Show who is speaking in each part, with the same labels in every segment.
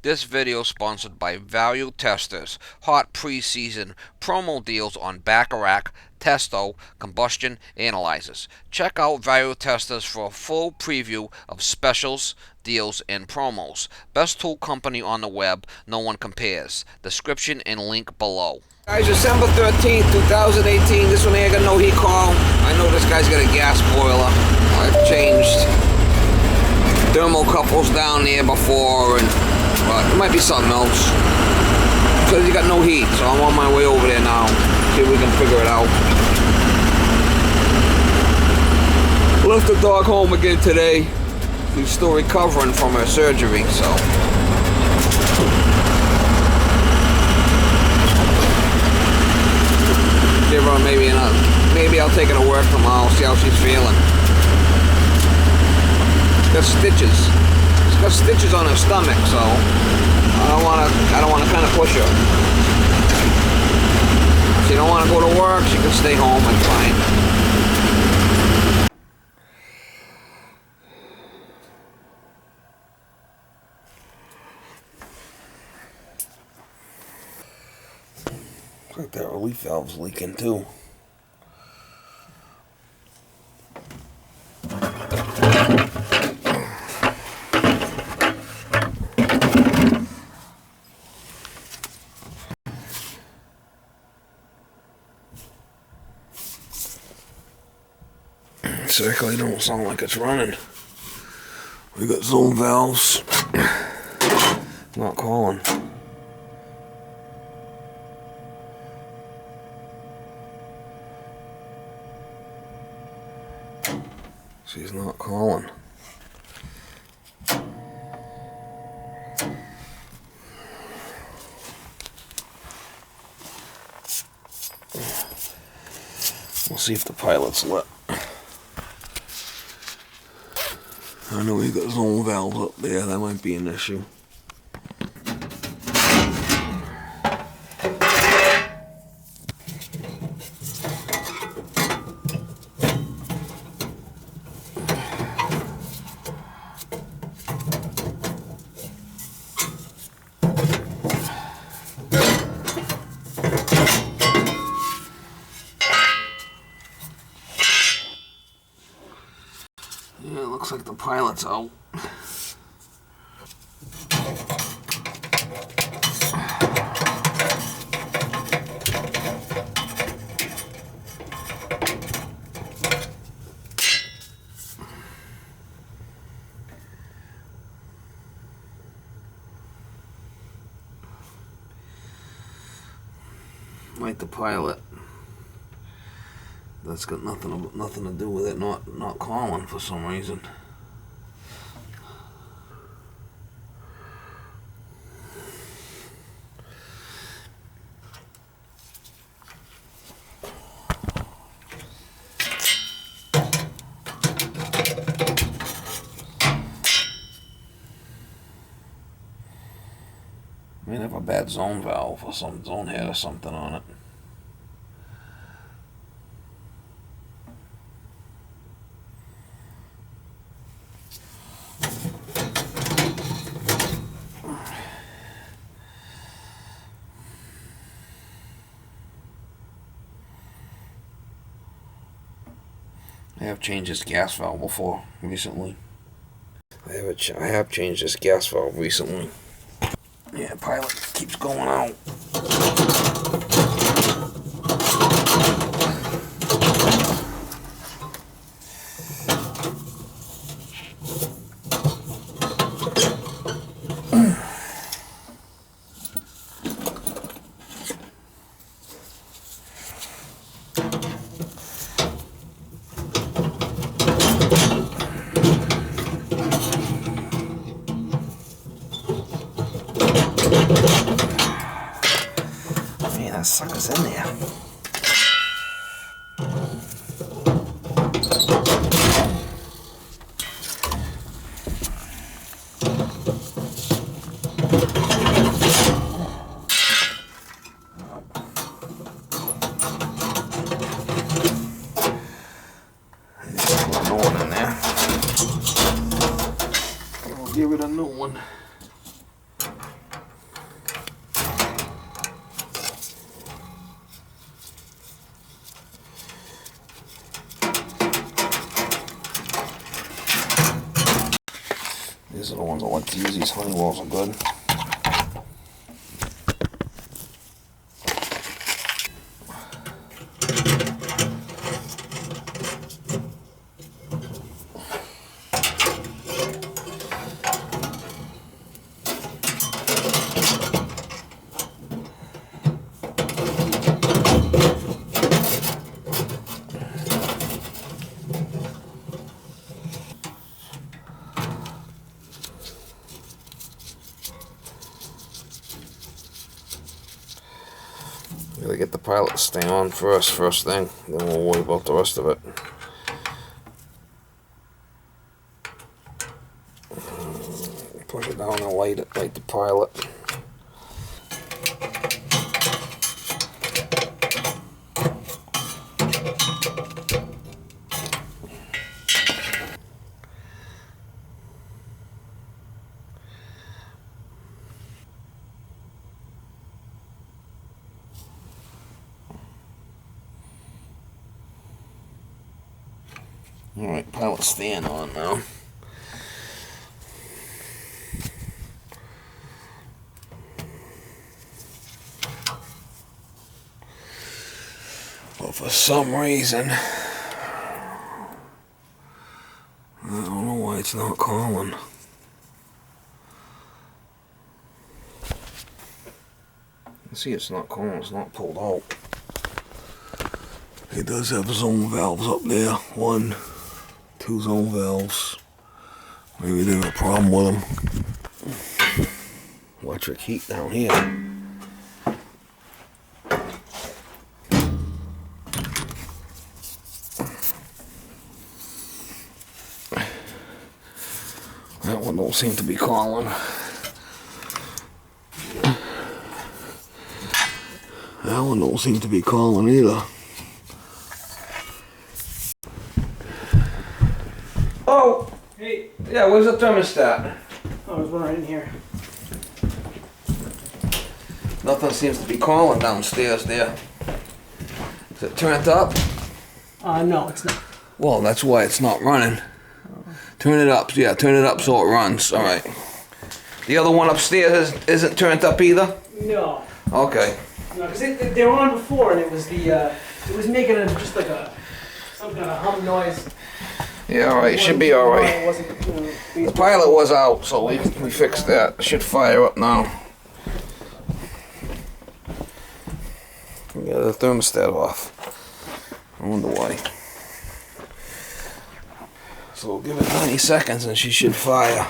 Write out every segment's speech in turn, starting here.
Speaker 1: This video is sponsored by Value Testers. Hot preseason promo deals on Bacharach, Testo, combustion analyzers. Check out Value Testers for a full preview of specials, deals, and promos. Best tool company on the web, no one compares. Description and link below. Guys, December 13th, 2018. This one here got no heat coil. I know this guy's got a gas boiler. I've changed thermocouples down there before, but it might be something else. Because you got no heat, so I'm on my way over there now. See if we can figure it out. Left the dog home again today. She's still recovering from her surgery, so. Give her maybe I'll take her to work tomorrow, see how she's feeling. She's got stitches. She's got stitches on her stomach, so I don't wanna kind of push her. If she don't want to go to work, she can stay home and fine. Looks like that relief valve's leaking too. Circle don't sound like it's running. We got zone valves. Not calling. She's not calling. We'll see if the pilot's lit. I know we got zone valves up there, that might be an issue. Yeah, it looks like the pilot's out. Like the pilot. That's got nothing to do with it not calling for some reason. Might have a bad zone valve or some zone head or something on it. I have changed this gas valve before recently. I have changed this gas valve recently. Yeah, pilot keeps going out. Man, that sucker's in there. Give it a new one. to use these Honeywells are good. Gotta get the pilot to stay on first thing, then we'll worry about the rest of it. Push it down and light the pilot. Alright, pilot stand on now. But for some reason, I don't know why it's not calling. See, it's not calling, it's not pulled out. He does have his own valves up there. 1, 2 zone valves. Maybe there's a problem with them. Electric heat down here. That one don't seem to be calling. That one don't seem to be calling either. Oh!
Speaker 2: Hey!
Speaker 1: Yeah, where's the thermostat?
Speaker 2: Oh, there's one right in here.
Speaker 1: Nothing seems to be calling downstairs there. Is it turned up?
Speaker 2: No, it's not.
Speaker 1: Well, that's why it's not running. Turn it up. Yeah, turn it up so it runs. All right. The other one upstairs isn't turned up either?
Speaker 2: No.
Speaker 1: Okay.
Speaker 2: No, because they were on before, and it was it was making just like some kind of hum noise.
Speaker 1: Yeah, all right. Should be all right.
Speaker 2: It wasn't,
Speaker 1: The pilot was out, so we fixed that. It should fire up now. We got the thermostat off. I wonder why. So we'll give it 90 seconds and she should fire.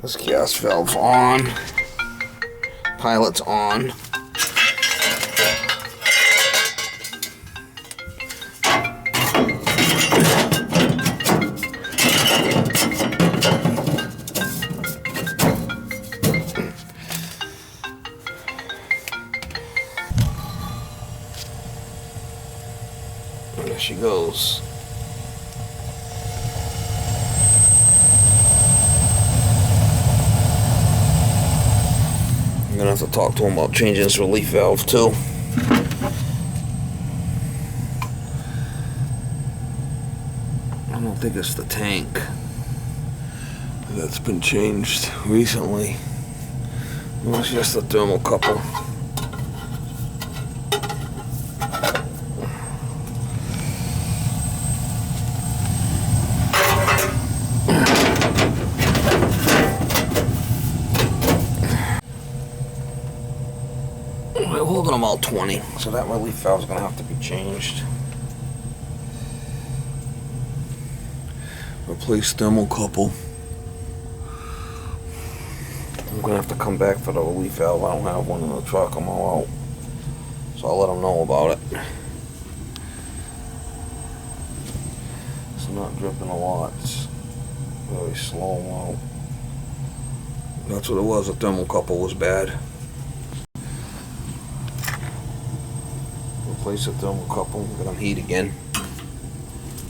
Speaker 1: This gas valve's on. Pilot's on. And there she goes. I'm gonna have to talk to him about changing this relief valve too. I don't think it's the tank that's been changed recently. It was just a thermocouple. We're holding them all 20, so that relief valve is going to have to be changed. Replace thermocouple. I'm going to have to come back for the relief valve. I don't have one in the truck. I'm all out. So I'll let them know about it. It's not dripping a lot. It's very slow out. That's what it was. The thermocouple was bad. replace the thermocouple, get them heat again.